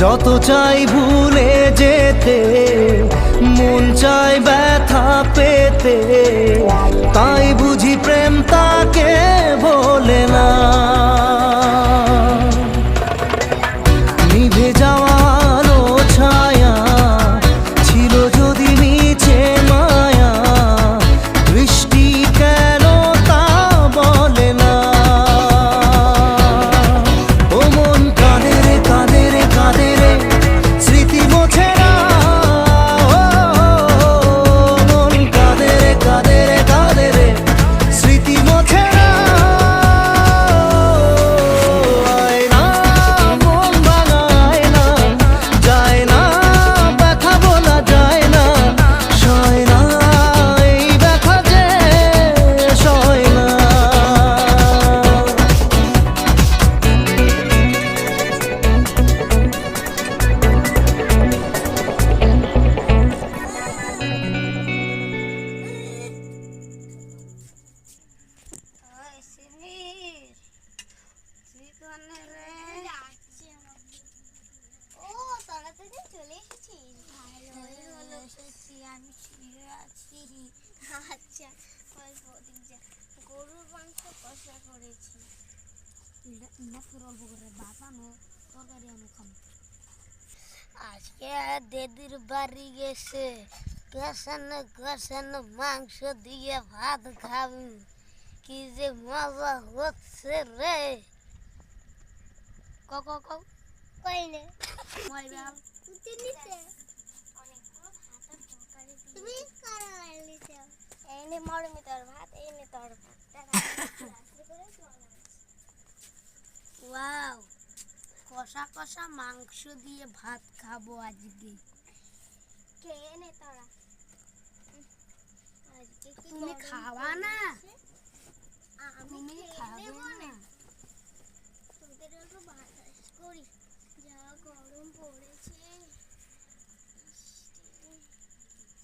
যত চাই ভুলে যেতে, মন চায় ব্যথা পেতে, তাই বুঝি প্রেম তাকে বলে না। নিভে যাওয়া আলো ছায়া ছিল যদি নিচে মায়া, বৃষ্টি কেন তা বলে না। ও মন কাঁদে রে কাঁদে রে কাঁদে রে, স্মৃতি মোছে না। ও মন কাঁদে রে কাঁদে রে কাঁদে রে, স্মৃতি মোছে না। আচ্ছা, গরুর মাংস কষা করেছি। আজকে দিদির বাড়ি গেছে, কষানো কষানো মাংস দিয়ে ভাত খাবি, কি যে মজা হচ্ছে রে। কইনে তুমি এনে মরমি তোর ভাত, এনে তোর ভাত। ওয়াও, কষা কষা মাংস দিয়ে ভাত খাবো আজকে। খেয়ে নে তোরা, আজকে তুমি খাওয়া না, আমি খাবো না। তোদের একটু বাতাস করি, যা গরম পড়েছে।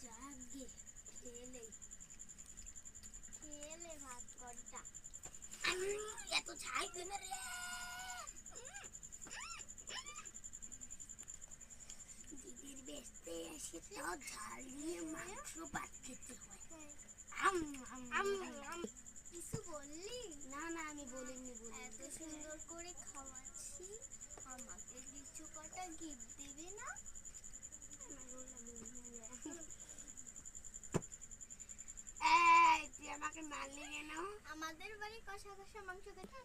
যাগে খেয়ে নে ভাত কটা। এত ঝাল কেন রে? দিদির বেচতে এসে তো ঝাল দিয়ে মাংস ভাত খেতে হয়। কিছু বললি? না না, আমি বলিনি। এত সুন্দর করে খাওয়াচ্ছি, আমাকে কিছু কটা গিফট দিবি না? তুই আমাকে মারলি কেন? আমাদের বাড়ি কষা কষা মাংস খেতে